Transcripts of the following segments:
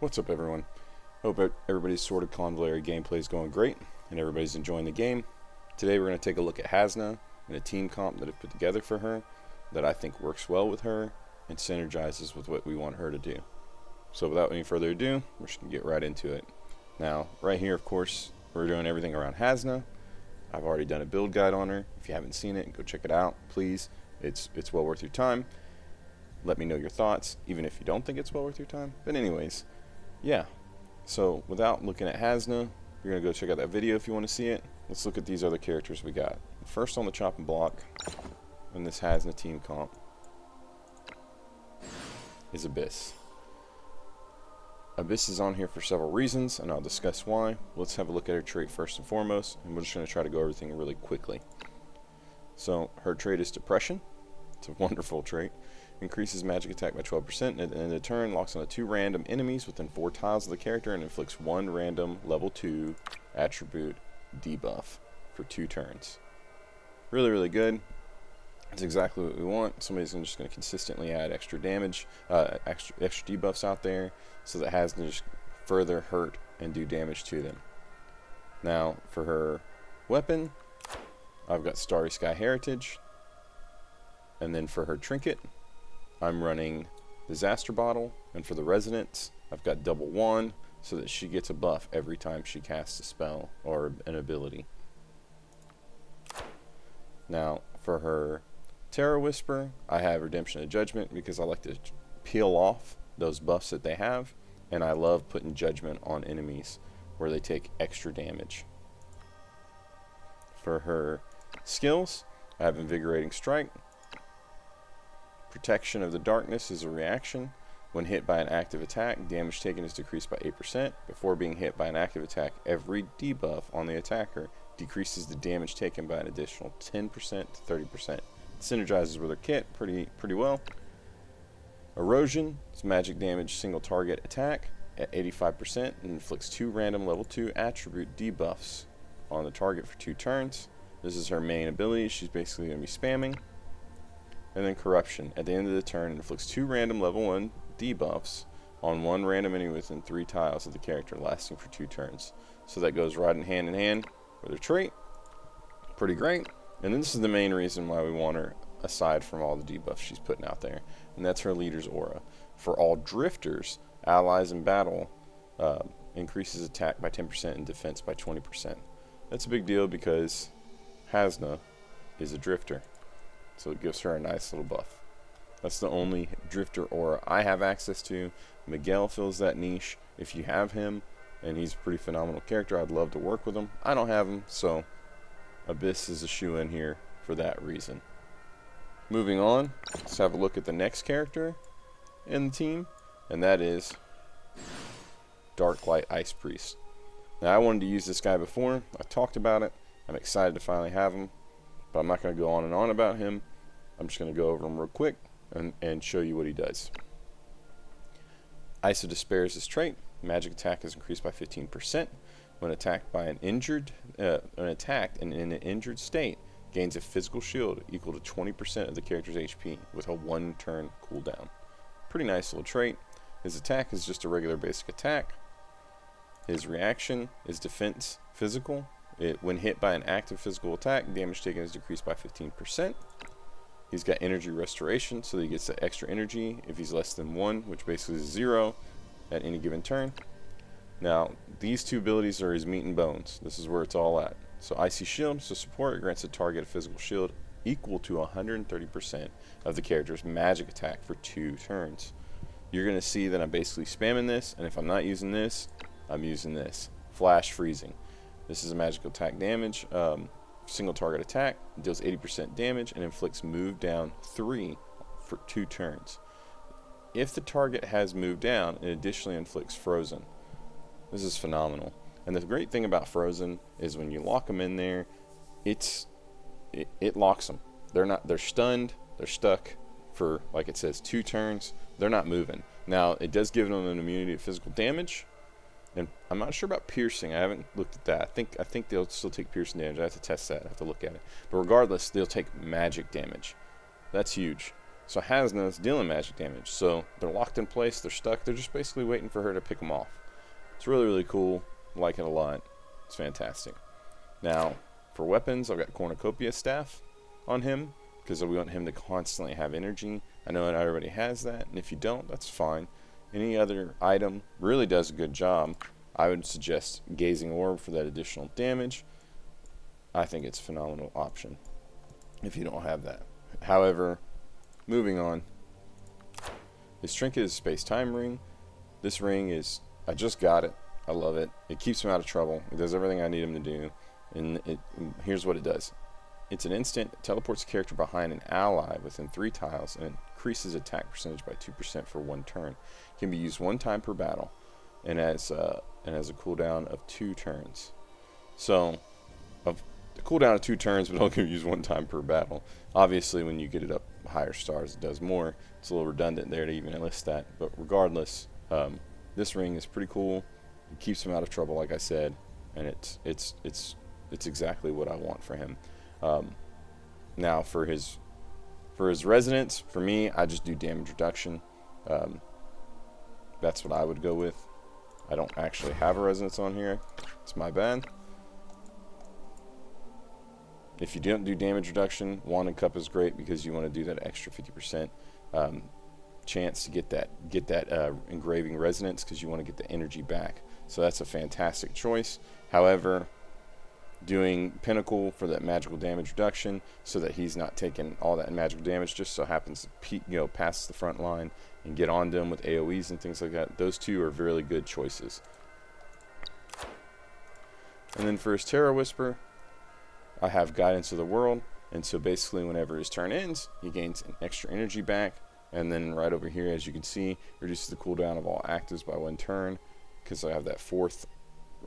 What's up, everyone? Hope everybody's sort of Convallaria gameplay is going great and everybody's enjoying the game. Today we're going to take a look at Hasna and a team comp that I've put together for her that I think works well with her and synergizes with what we want her to do. So without any further ado, we're just going to get right into it. Now, right here, of course, we're doing everything around Hasna. I've already done a build guide on her. If you haven't seen it, go check it out, please. It's well worth your time. Let me know your thoughts, even if you don't think it's well worth your time. But anyways, yeah, so without looking at Hasna, you're going to go check out that video if you want to see it. Let's look at these other characters we got. First on the chopping block, in this Hasna team comp, is Abyss. Abyss is on here for several reasons, and I'll discuss why. Let's have a look at her trait first and foremost, and we're just going to try to go everything really quickly. So, her trait is Depression. It's a wonderful trait. Increases magic attack by 12%, and in a turn locks on 2 random enemies within 4 tiles of the character and inflicts 1 random level 2 attribute debuff for 2 turns. Really, really good. That's exactly what we want. Somebody's just going to consistently add extra damage, extra debuffs out there, so that has to just further hurt and do damage to them. Now, for her weapon, I've got Starry Sky Heritage, and then for her trinket, I'm running Disaster Bottle, and for the Resonance, I've got Double Wand, so that she gets a buff every time she casts a spell or an ability. Now, for her Terror Whisper, I have Redemption of Judgment because I like to peel off those buffs that they have, and I love putting Judgment on enemies where they take extra damage. For her skills, I have Invigorating Strike. Protection of the Darkness is a reaction. When hit by an active attack, damage taken is decreased by 8%. Before being hit by an active attack, every debuff on the attacker decreases the damage taken by an additional 10% to 30%. It synergizes with her kit pretty well. Erosion is magic damage single target attack at 85% and inflicts 2 random level 2 attribute debuffs on the target for 2 turns. This is her main ability. She's basically going to be spamming. And then Corruption. At the end of the turn, inflicts 2 random level 1 debuffs on 1 random enemy within 3 tiles of the character, lasting for 2 turns. So that goes right in hand with her trait. Pretty great. And this is the main reason why we want her, aside from all the debuffs she's putting out there. And that's her Leader's Aura. For all drifters, allies in battle, increases attack by 10% and defense by 20%. That's a big deal because Hasna is a drifter. So it gives her a nice little buff. That's the only drifter aura I have access to. Miguel fills that niche. If you have him, and he's a pretty phenomenal character, I'd love to work with him. I don't have him, so Abyss is a shoe-in here for that reason. Moving on, let's have a look at the next character in the team, and that is Darklight Ice Priest. Now, I wanted to use this guy before. I talked about it. I'm excited to finally have him, but I'm not going to go on and on about him. I'm just going to go over him real quick and show you what he does. Ice of Despair is his trait. Magic attack is increased by 15%. When attacked by attacked and in an injured state, gains a physical shield equal to 20% of the character's HP with a 1-turn cooldown. Pretty nice little trait. His attack is just a regular basic attack. His reaction is defense physical. When hit by an active physical attack, damage taken is decreased by 15%. He's got energy restoration, so that he gets the extra energy if he's less than 1, which basically is 0 at any given turn. Now, these 2 abilities are his meat and bones. This is where it's all at. So Icy Shield, so support, grants a target a physical shield equal to 130% of the character's magic attack for 2 turns. You're going to see that I'm basically spamming this, and if I'm not using this, I'm using this. Flash Freezing. This is a magical attack damage, single target attack, deals 80% damage, and inflicts move down 3 for 2 turns. If the target has moved down, it additionally inflicts Frozen. This is phenomenal. And the great thing about Frozen is when you lock them in there, it locks them. They're stunned, they're stuck for, like it says, 2 turns. They're not moving. Now, it does give them an immunity to physical damage. And I'm not sure about piercing. I haven't looked at that. I think they'll still take piercing damage. I have to test that. I have to look at it. But regardless, they'll take magic damage. That's huge. So Hasna's dealing magic damage. So they're locked in place, they're stuck, they're just basically waiting for her to pick them off. It's really, really cool. I like it a lot. It's fantastic. Now, for weapons, I've got Cornucopia Staff on him, because we want him to constantly have energy. I know that everybody has that, and if you don't, that's fine. Any other item really does a good job. I would suggest Gazing Orb for that additional damage. I think it's a phenomenal option if you don't have that. However, moving on, his Trinket is Space-Time Ring. This ring is, I just got it. I love it. It keeps him out of trouble. It does everything I need him to do. And here's what it does. It's an instant. It teleports the character behind an ally within 3 tiles and increases attack percentage by 2% for 1 turn. It can be used 1 time per battle and has a cooldown of 2 turns. So, the cooldown of 2 turns, but only can be used 1 time per battle. Obviously, when you get it up higher stars, it does more. It's a little redundant there to even list that. But regardless, this ring is pretty cool. It keeps him out of trouble, like I said, and it's exactly what I want for him. Now for his resonance, for me, I just do damage reduction. That's what I would go with. I don't actually have a resonance on here. It's my bad. If you don't do damage reduction, Wand and Cup is great because you want to do that extra 50% chance to get that engraving resonance, because you want to get the energy back. So that's a fantastic choice. However, doing Pinnacle for that magical damage reduction so that he's not taking all that magical damage, just so happens to pass the front line and get onto him with AoEs and things like that. Those two are really good choices. And then for his Terror Whisper, I have Guidance of the World, and so basically whenever his turn ends, he gains an extra energy back. And then right over here, as you can see, reduces the cooldown of all actives by 1 turn, because I have that 4th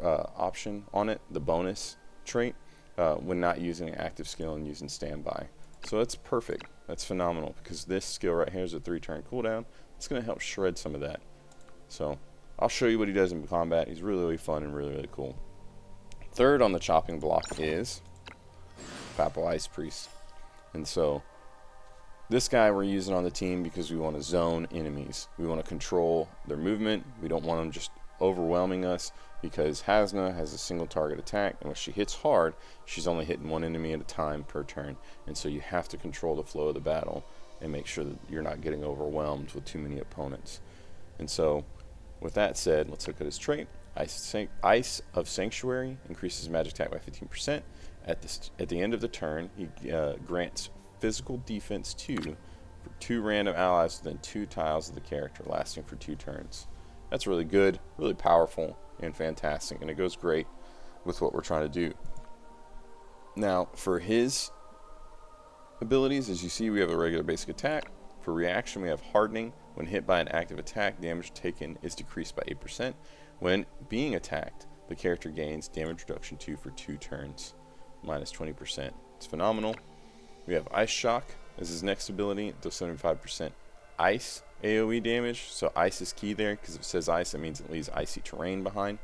option on it, the bonus trait, when not using an active skill and using standby. So that's perfect. That's phenomenal, because this skill right here is a 3-turn cooldown. It's going to help shred some of that. So I'll show you what he does in combat. He's really, really fun and really, really cool. Third on the chopping block is Papal Ice Priest. And so this guy we're using on the team because we want to zone enemies. We want to control their movement. We don't want them just overwhelming us, because Hasna has a single target attack, and when she hits hard, she's only hitting 1 enemy at a time per turn. And so you have to control the flow of the battle and make sure that you're not getting overwhelmed with too many opponents. And so with that said, let's look at his trait. Ice of Sanctuary increases magic attack by 15%. At the end of the turn, he grants physical defense 2 for 2 random allies within 2 tiles of the character, lasting for 2 turns. That's really good, really powerful, and fantastic, and it goes great with what we're trying to do. Now, for his abilities, as you see, we have a regular basic attack. For reaction, we have Hardening. When hit by an active attack, damage taken is decreased by 8%. When being attacked, the character gains damage reduction 2 for 2 turns, minus 20%. It's phenomenal. We have Ice Shock as his next ability. It does 75% ice AoE damage. So ice is key there, because if it says ice, that means it leaves icy terrain behind.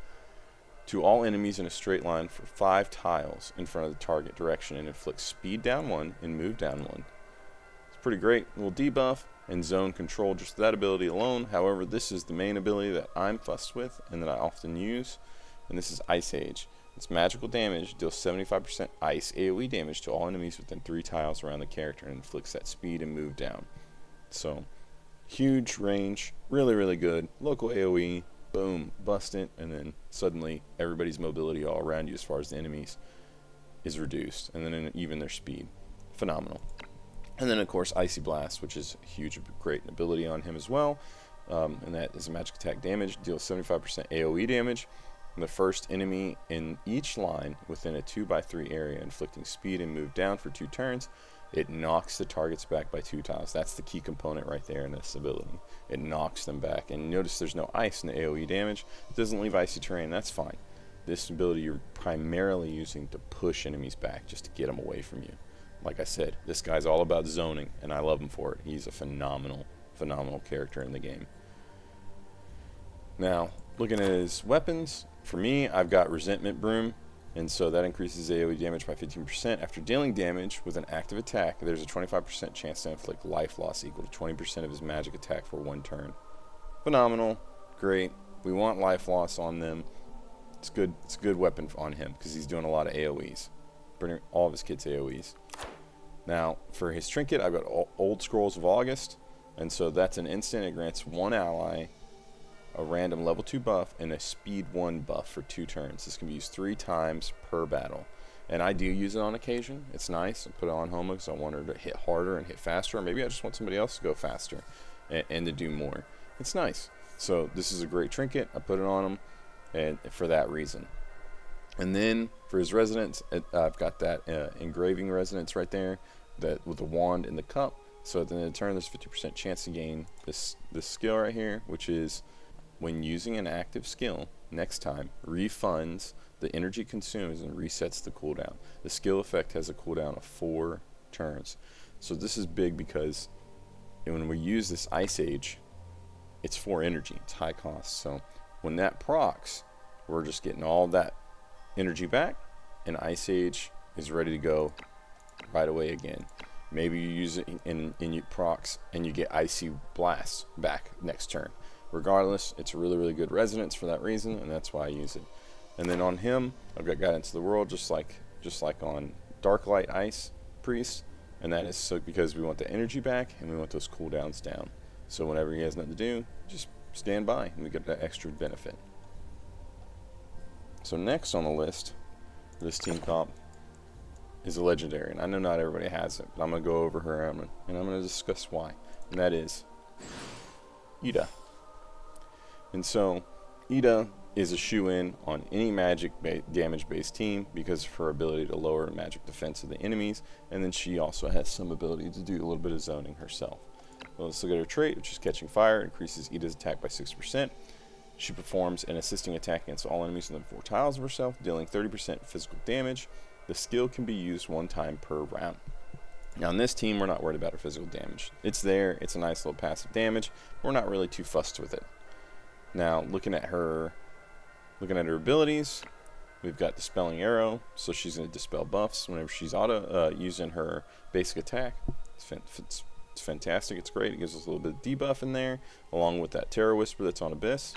To all enemies in a straight line for 5 tiles in front of the target direction, and inflicts speed down 1 and move down 1. It's pretty great. A little debuff and zone control just that ability alone. However, this is the main ability that I'm fussed with and that I often use, and this is Ice Age. It's magical damage, deals 75% ice AoE damage to all enemies within 3 tiles around the character, and inflicts that speed and move down. So, huge range, really, really good. Local AoE, boom, bust it, and then suddenly everybody's mobility all around you as far as the enemies is reduced, and then even their speed. Phenomenal. And then, of course, Icy Blast, which is a huge, great ability on him as well, and that is a magic attack damage, deals 75% AoE damage. The first enemy in each line within a 2x3 area, inflicting speed and move down for 2 turns. It knocks the targets back by 2 tiles. That's the key component right there in this ability. It knocks them back. And notice there's no ice in the AoE damage. It doesn't leave icy terrain. That's fine. This ability you're primarily using to push enemies back, just to get them away from you. Like I said, this guy's all about zoning, and I love him for it. He's a phenomenal, phenomenal character in the game. Now, looking at his weapons, for me, I've got Resentment Broom. And so that increases AoE damage by 15%. After dealing damage with an active attack, there's a 25% chance to inflict life loss equal to 20% of his magic attack for 1 turn. Phenomenal. Great. We want life loss on them. It's good. It's a good weapon on him because he's doing a lot of AoEs. Burning all of his kits AoEs. Now, for his trinket, I've got Old Scrolls of August. And so that's an instant. It grants 1 ally a random level 2 buff and a speed 1 buff for 2 turns. This can be used 3 times per battle. And I do use it on occasion. It's nice. I put it on Homa because I want her to hit harder and hit faster. Or maybe I just want somebody else to go faster and to do more. It's nice. So this is a great trinket. I put it on him and for that reason. And then for his resonance, I've got that engraving resonance right there that with the wand and the cup. So at the end of the turn, there's a 50% chance to gain this skill right here, which is when using an active skill, next time, refunds the energy consumed and resets the cooldown. The skill effect has a cooldown of 4 turns. So this is big because when we use this Ice Age, it's 4 energy. It's high cost. So when that procs, we're just getting all that energy back, and Ice Age is ready to go right away again. Maybe you use it in your procs, and you get Icy Blast back next turn. Regardless, it's a really, really good resonance for that reason, and that's why I use it. And then on him, I've got Guidance to the World, just like on Darklight Ice Priest, and that is so because we want the energy back and we want those cooldowns down. So whenever he has nothing to do, just stand by, and we get that extra benefit. So next on the list, this team comp is a legendary, and I know not everybody has it, but I'm gonna go over her and I'm gonna discuss why, and that is Ida. And so, Ida is a shoe-in on any magic damage-based team because of her ability to lower magic defense of the enemies, and then she also has some ability to do a little bit of zoning herself. Well, let's look at her trait, which is Catching Fire. It increases Ida's attack by 6%. She performs an assisting attack against all enemies within 4 tiles of herself, dealing 30% physical damage. The skill can be used 1 time per round. Now, on this team, we're not worried about her physical damage. It's there. It's a nice little passive damage. We're not really too fussed with it. Now, looking at her abilities, we've got Dispelling Arrow, so she's going to dispel buffs whenever she's using her basic attack. It's fantastic. It's great. It gives us a little bit of debuff in there, along with that Terror Whisper that's on Abyss.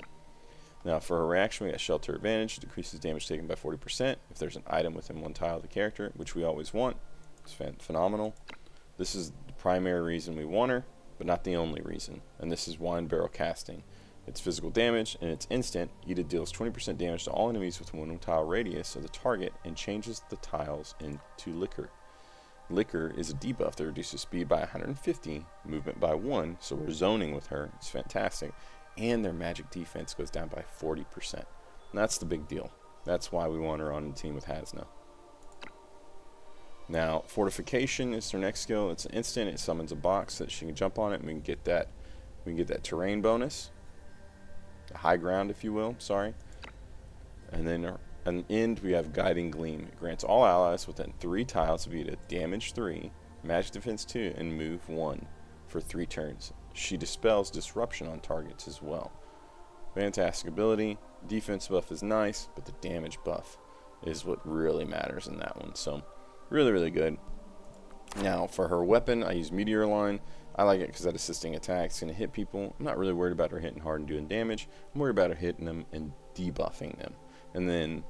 Now, for her reaction, we got Shelter Advantage. It decreases damage taken by 40% if there's an item within 1 tile of the character, which we always want. It's phenomenal. This is the primary reason we want her, but not the only reason. And this is Wine Barrel Casting. It's physical damage, and it's instant. Ida deals 20% damage to all enemies within 1 tile radius of the target and changes the tiles into Liquor. Liquor is a debuff that reduces speed by 150, movement by 1, so we're zoning with her. It's fantastic. And their magic defense goes down by 40%. And that's the big deal. That's why we want her on the team with Hasna. Now, Fortification is her next skill. It's an instant. It summons a box that she can jump on it, and we can get that terrain bonus. The high ground, if you will, sorry. And then at the end, we have Guiding Gleam. It grants all allies within 3 tiles of Ida damage 3, magic defense 2, and move 1 for 3 turns. She dispels disruption on targets as well. Fantastic ability. Defense buff is nice, but the damage buff is what really matters in that one. So, really, really good. Now, for her weapon, I use Meteor Line. I like it because that assisting attack is going to hit people. I'm not really worried about her hitting hard and doing damage. I'm worried about her hitting them and debuffing them. And then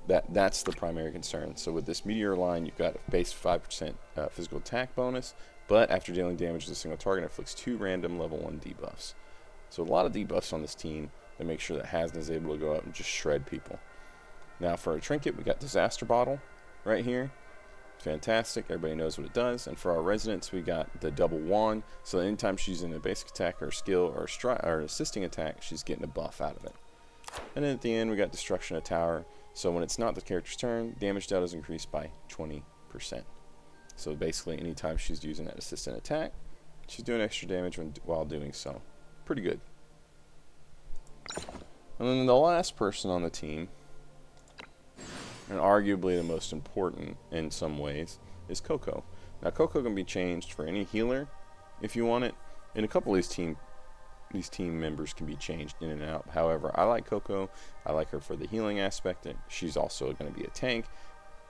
that's the primary concern. So with this Meteor Line, you've got a base 5% physical attack bonus, but after dealing damage to a single target, it inflicts 2 random level 1 debuffs. So a lot of debuffs on this team that make sure that Hasna is able to go out and just shred people. Now for our trinket, we got Disaster Bottle right here. Fantastic. Everybody knows what it does. And for our resonance, we got the double wand. So anytime she's in a basic attack or skill or assisting attack, she's getting a buff out of it. And then at the end, we got Destruction of Tower. So when it's not the character's turn, damage dealt is increased by 20%. So basically, anytime she's using that assistant attack, she's doing extra damage while doing so. Pretty good. And then the last person on the team, and arguably the most important in some ways, is Coco. Now, Coco can be changed for any healer if you want it. And a couple of these team these team members can be changed in and out. However, I like Coco. I like her for the healing aspect. She's also going to be a tank.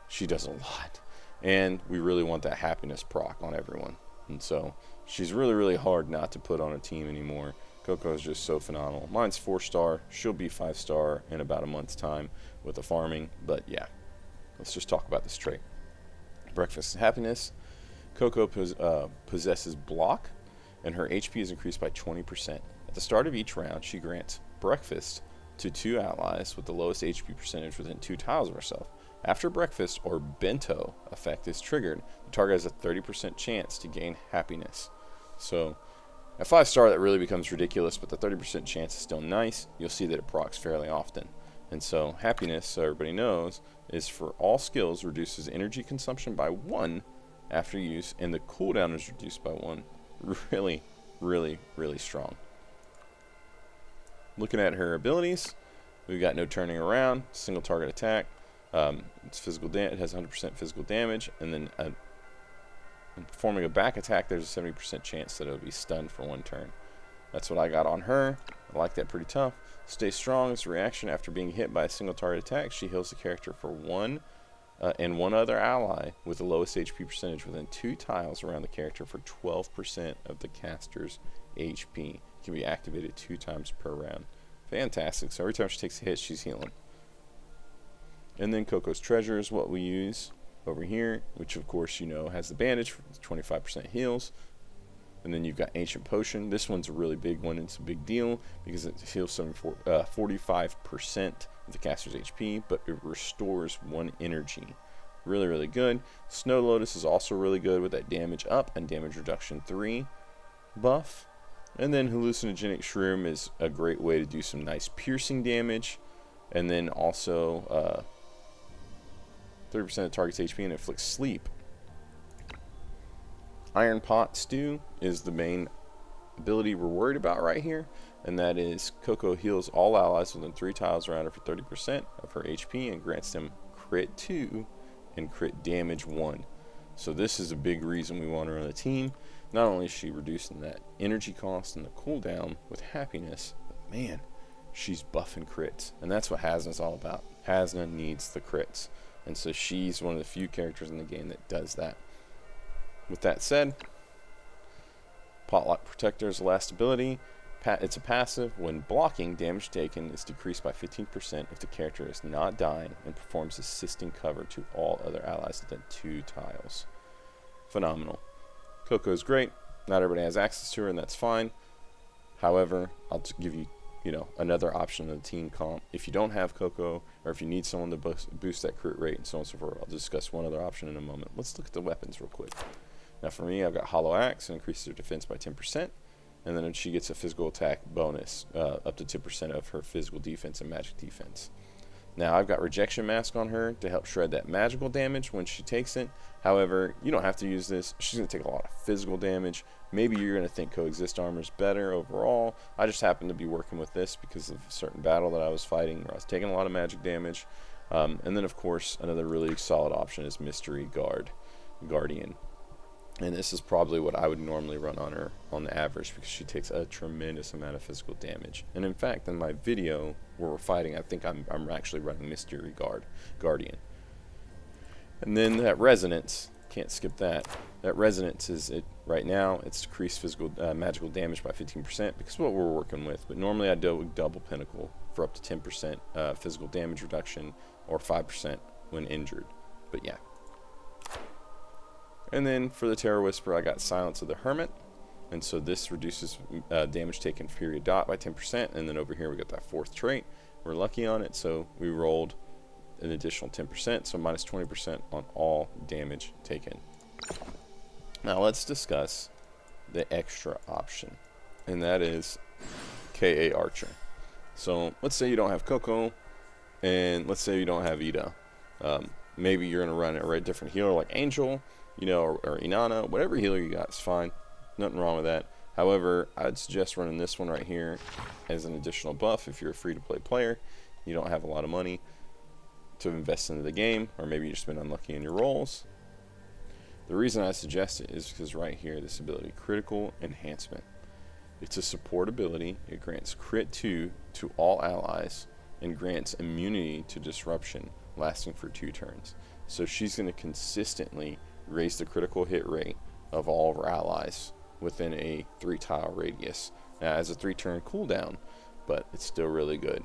She does a lot. And we really want that happiness proc on everyone. And so she's really, really hard not to put on a team anymore. Coco is just so phenomenal. Mine's 4-star. She'll be 5-star in about a month's time with the farming. But yeah, let's just talk about this trait. Breakfast and happiness. Coco possesses block, and her HP is increased by 20%. At the start of each round, she grants breakfast to 2 allies with the lowest HP percentage within 2 tiles of herself. After breakfast or bento effect is triggered, the target has a 30% chance to gain happiness. So at 5-star, that really becomes ridiculous, but the 30% chance is still nice. You'll see that it procs fairly often. And so happiness, so everybody knows, is for all skills reduces energy consumption by 1 after use, and the cooldown is reduced by 1. Really, really, really strong. Looking at her abilities, we've got no turning around, single target attack. It's physical. It has 100% physical damage, and then when performing a back attack, there's a 70% chance that it'll be stunned for 1 turn. That's what I got on her. I like that pretty tough. Stay strong is a reaction after being hit by a single target attack. She heals the character for 1 and 1 other ally with the lowest HP percentage within 2 tiles around the character for 12% of the caster's HP. It can be activated 2 times per round. Fantastic. So every time she takes a hit, she's healing. And then Coco's Treasure is what we use over here, which of course you know has the bandage for 25% heals. And then you've got Ancient Potion. This one's a really big one. It's a big deal because it heals 45% of the caster's HP, but it restores 1 energy. Really, really good. Snow Lotus is also really good with that damage up and damage reduction 3 buff. And then Hallucinogenic Shroom is a great way to do some nice piercing damage. And then also 30% of target's HP and inflicts sleep. Iron Pot Stew is the main ability we're worried about right here, and that is Coco heals all allies within 3 tiles around her for 30% of her HP and grants them crit 2 and crit damage 1. So this is a big reason we want her on the team. Not only is she reducing that energy cost and the cooldown with happiness, but man, she's buffing crits, and that's what Hasna's all about. Hasna needs the crits, and so she's one of the few characters in the game that does that. With that said, Potluck Protector is the last ability. It's a passive. When blocking, damage taken is decreased by 15% if the character is not dying and performs assisting cover to all other allies within 2 tiles. Phenomenal. Coco is great. Not everybody has access to her, and that's fine. However, I'll give you, another option in the team comp. If you don't have Coco, or if you need someone to boost that crit rate and so on and so forth, I'll discuss one other option in a moment. Let's look at the weapons real quick. Now for me, I've got Hollow Axe and increases her defense by 10%, and then she gets a physical attack bonus up to 10% of her physical defense and magic defense. Now I've got Rejection Mask on her to help shred that magical damage when she takes it. However, you don't have to use this. She's going to take a lot of physical damage. Maybe you're going to think Coexist Armor is better overall. I just happened to be working with this because of a certain battle that I was fighting where I was taking a lot of magic damage. And then of course another really solid option is Mystery Guardian. And this is probably what I would normally run on her on the average because she takes a tremendous amount of physical damage. And in fact, in my video where we're fighting, I think I'm actually running Mystery Guardian. And then that Resonance, can't skip that. That Resonance is right now. It's decreased physical magical damage by 15% because of what we're working with. But normally I do double Pinnacle for up to 10% physical damage reduction or 5% when injured. But yeah. And then for the Terror Whisper, I got Silence of the Hermit. And so this reduces damage taken period dot by 10%. And then over here we got that 4th trait. We're lucky on it, so we rolled an additional 10%, so minus 20% on all damage taken. Now let's discuss the extra option, and that is KA Archer. So let's say you don't have Coco, and let's say you don't have Ida. Maybe you're going to run a different healer like Angel, or Inanna. Whatever healer you got is fine. Nothing wrong with that. However, I'd suggest running this one right here as an additional buff if you're a free-to-play player. You don't have a lot of money to invest into the game, or maybe you've just been unlucky in your rolls. The reason I suggest it is because right here, this ability, Critical Enhancement. It's a support ability. It grants crit 2 to all allies and grants immunity to disruption lasting for 2 turns. So she's going to consistently raise the critical hit rate of all of her allies within a 3-tile radius. Now, it has a 3-turn cooldown, but it's still really good.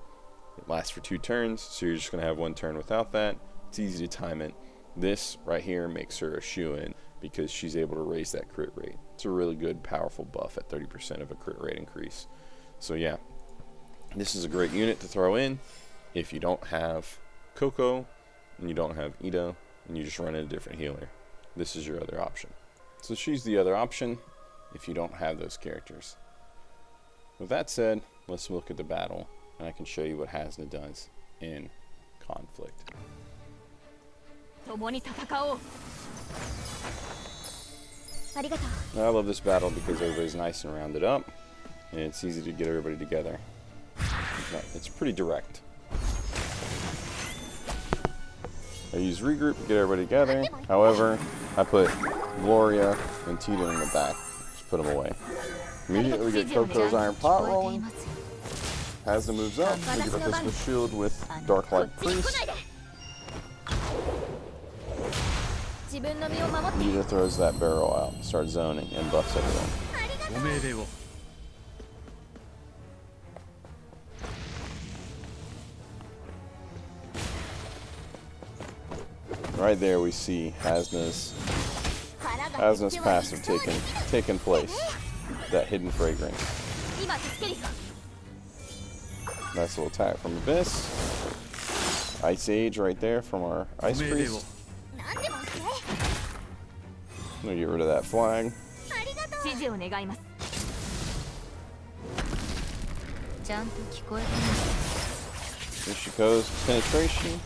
It lasts for 2 turns, so you're just going to have 1 turn without that. It's easy to time it. This right here makes her a shoo-in because she's able to raise that crit rate. It's a really good, powerful buff at 30% of a crit rate increase. So yeah, this is a great unit to throw in if you don't have Coco and you don't have Ida and you just run in a different healer. This is your other option. So she's the other option if you don't have those characters. With that said, let's look at the battle and I can show you what Hasna does in conflict. I love this battle because everybody's nice and rounded up and it's easy to get everybody together. It's pretty direct. I use regroup to get everybody together. However, I put Gloria and Tita in the back. Just put them away. Immediately we get Coco's Iron Pot rolling. Hasna moves up. We get a Christmas Shield with Dark Light Priest. Nita throws that barrel out, starts zoning, and buffs everyone. Right there we see Hasna's passive taking place. That hidden fragrance. Nice little attack from Abyss. Ice Age right there from our Ice Priest. I'm gonna get rid of that flag. Here she goes. Penetration.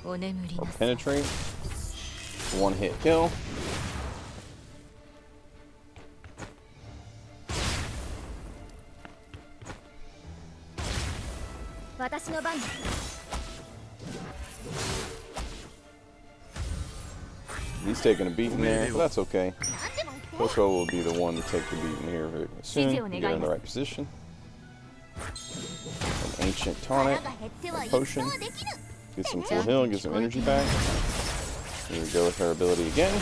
Or penetrate. 1-hit kill. He's taking a beating there, but that's okay. Coco will be the one to take the beating here very soon. Get her in the right position. An ancient tonic, a potion. Get some full heal and get some energy back. Here we go with her ability again.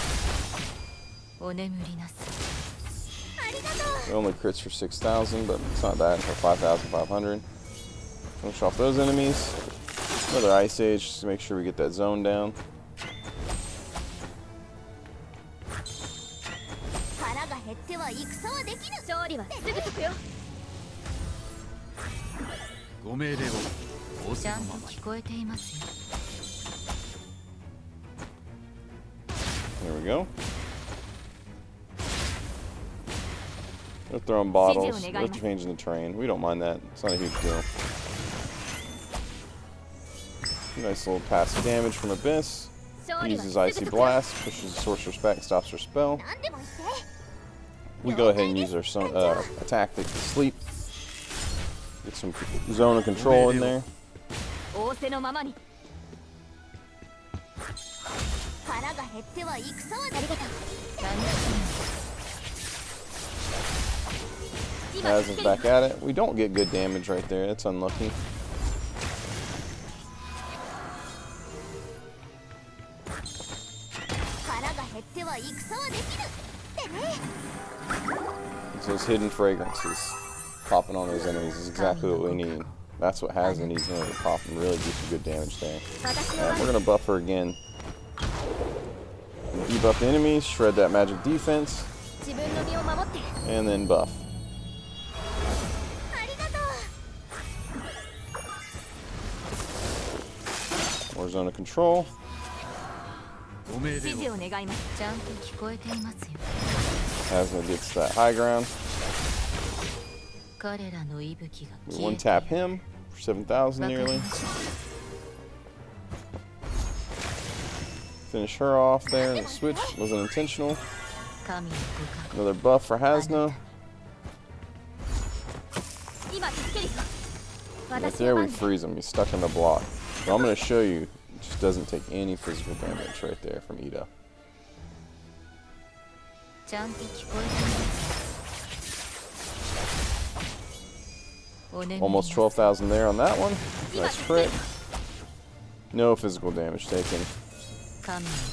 It only crits for 6,000, but it's not bad for 5,500. Finish off those enemies. Another Ice Age just to make sure we get that zone down. There we go. They're throwing bottles. They're changing the terrain. We don't mind that. It's not a huge deal. Nice little passive damage from Abyss. Uses Icy Blast, pushes the sorcerer's back, stops her spell. We go ahead and use our attack to sleep. Get some zone of control in there. Hasna's back at it. We don't get good damage right there. That's unlucky. It's those hidden fragrances popping on those enemies is exactly what we need. That's what Hasna needs in order to pop and really do some good damage there. And we're going to buff her again. Debuff the enemies, shred that magic defense, and then buff. More zone of control. Hasna gets that high ground. We one tap him for 7,000 nearly. Finish her off there. The switch wasn't intentional. Another buff for Hasna. Right there we freeze him. He's stuck in the block. So I'm going to show you. It just doesn't take any physical damage right there from Ida. Almost 12,000 there on that one. Nice crit. No physical damage taken.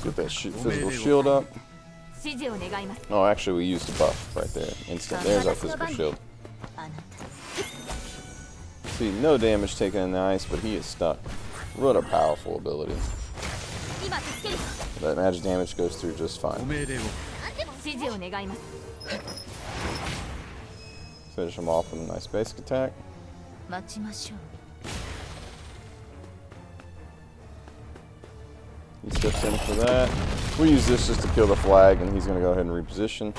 Get that physical shield up. Oh, actually, we used a buff right there. Instant. There's our physical shield. See, no damage taken in the ice, but he is stuck. What a powerful ability. That magic damage goes through just fine. Finish him off with a nice basic attack. He steps in for that. We use this just to kill the flag, and he's going to go ahead and reposition.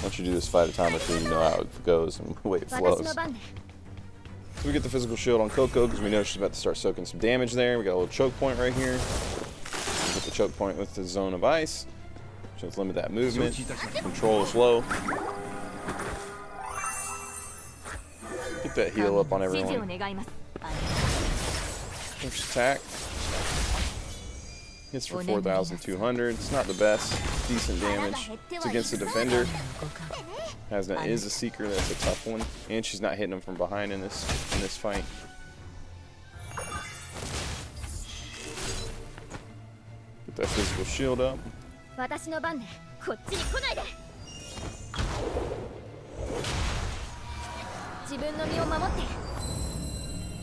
Once you do this fight a time or two, you know how it goes and the way it flows. So we get the physical shield on Coco because we know she's about to start soaking some damage there. We got a little choke point right here. Get the choke point with the zone of ice. Just limit that movement. Control is low. Get that heal up on everyone. First attack. Hits for 4,200. It's not the best. Decent damage. It's against the defender. Hasna is a seeker. That's a tough one. And she's not hitting him from behind in this fight. Get that physical shield up.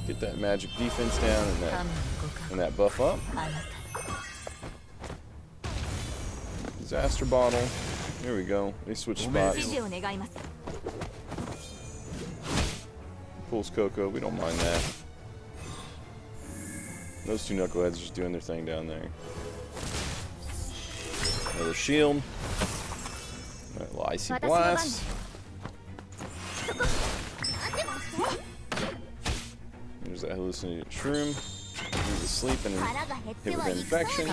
Get that magic defense down and that buff up. Disaster bottle. There we go. They switch spots. Pulls Coco. We don't mind that. Those two knuckleheads are just doing their thing down there. Another shield. That little icy blast. There's that hallucinated shroom. He's asleep and hit with infection.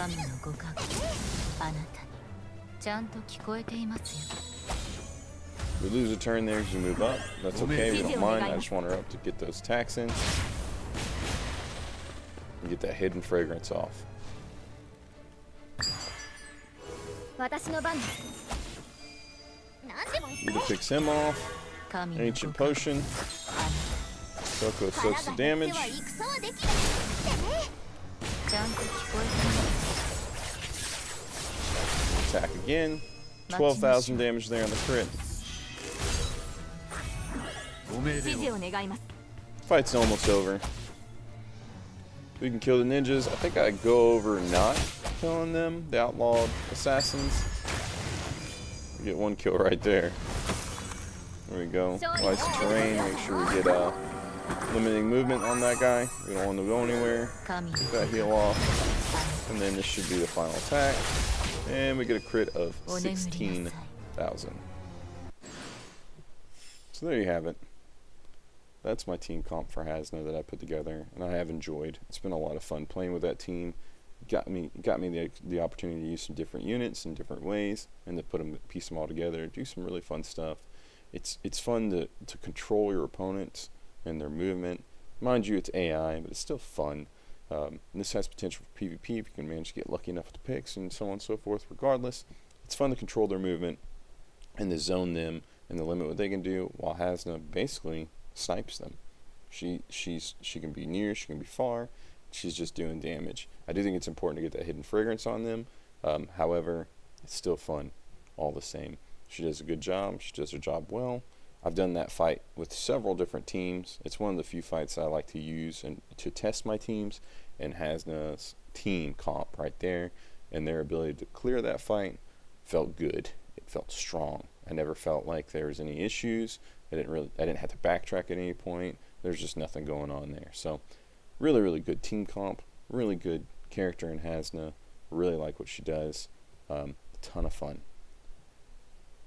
We lose a turn there because we move up. That's okay, we don't mind. I just want her up to get those attacks in. And get that hidden fragrance off. Need to picks him off. Ancient potion. Coco soaks the damage. Attack again. 12,000 damage there on the crit. Fight's almost over. We can kill the ninjas. I think I go over not killing them, the outlawed assassins. We get one kill right there. There we go. License terrain. Make sure we get limiting movement on that guy. We don't want to go anywhere. Get that heal off. And then this should be the final attack. And we get a crit of 16,000. So there you have it. That's my team comp for Hasna that I put together, and I have enjoyed. It's been a lot of fun playing with that team. Got me the opportunity to use some different units in different ways, and to piece them all together, do some really fun stuff. It's fun to control your opponents and their movement. Mind you, it's AI, but it's still fun. And this has potential for PvP if you can manage to get lucky enough with the picks and so on and so forth. Regardless, it's fun to control their movement and to zone them and to limit what they can do, while Hasna basically snipes them. She can be near, she can be far. She's just doing damage. I do think it's important to get that hidden fragrance on them. However, it's still fun all the same. She does a good job. She does her job well. I've done that fight with several different teams. It's one of the few fights I like to use and to test my teams, and Hasna's team comp right there and their ability to clear that fight felt good. It felt strong. I never felt like there was any issues. I didn't have to backtrack at any point. There's just nothing going on there. So really, really good team comp. Really good character in Hasna. Really like what she does. A ton of fun.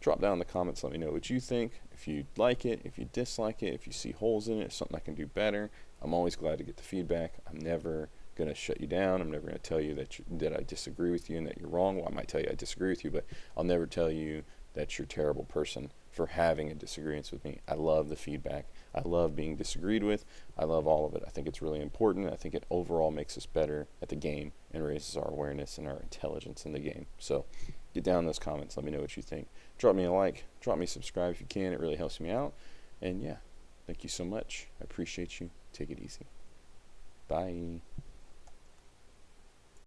Drop down in the comments, let me know what you think. If you like it, if you dislike it, if you see holes in it, something I can do better. I'm always glad to get the feedback. I'm never going to shut you down. I'm never going to tell you that I disagree with you and that you're wrong. Well, I might tell you I disagree with you, but I'll never tell you that you're a terrible person for having a disagreement with me. I love the feedback. I love being disagreed with. I love all of it. I think it's really important. I think it overall makes us better at the game and raises our awareness and our intelligence in the game. So get down in those comments. Let me know what you think. Drop me a like. Drop me a subscribe if you can. It really helps me out. And yeah, thank you so much. I appreciate you. Take it easy. Bye.